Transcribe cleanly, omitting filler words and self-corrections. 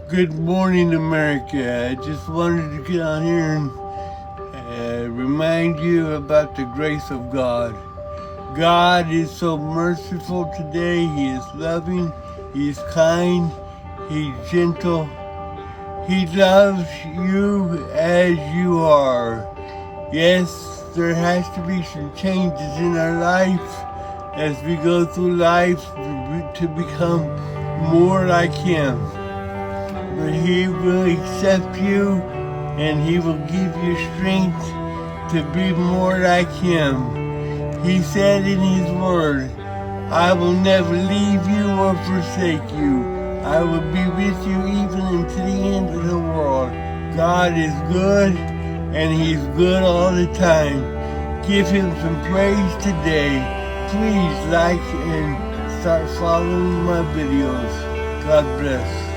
Good morning, America. I just wanted to get on here and remind you about the grace of God. God is so merciful today. He is loving. He is kind. He's gentle. He loves you as you are. Yes, there has to be some changes in our life as we go through life to become more like Him. But He will accept you and He will give you strength to be more like Him. He said in His Word, I will never leave you or forsake you. I will be with you even unto the end of the world. God is good and He's good all the time. Give Him some praise today. Please like and start following my videos. God bless.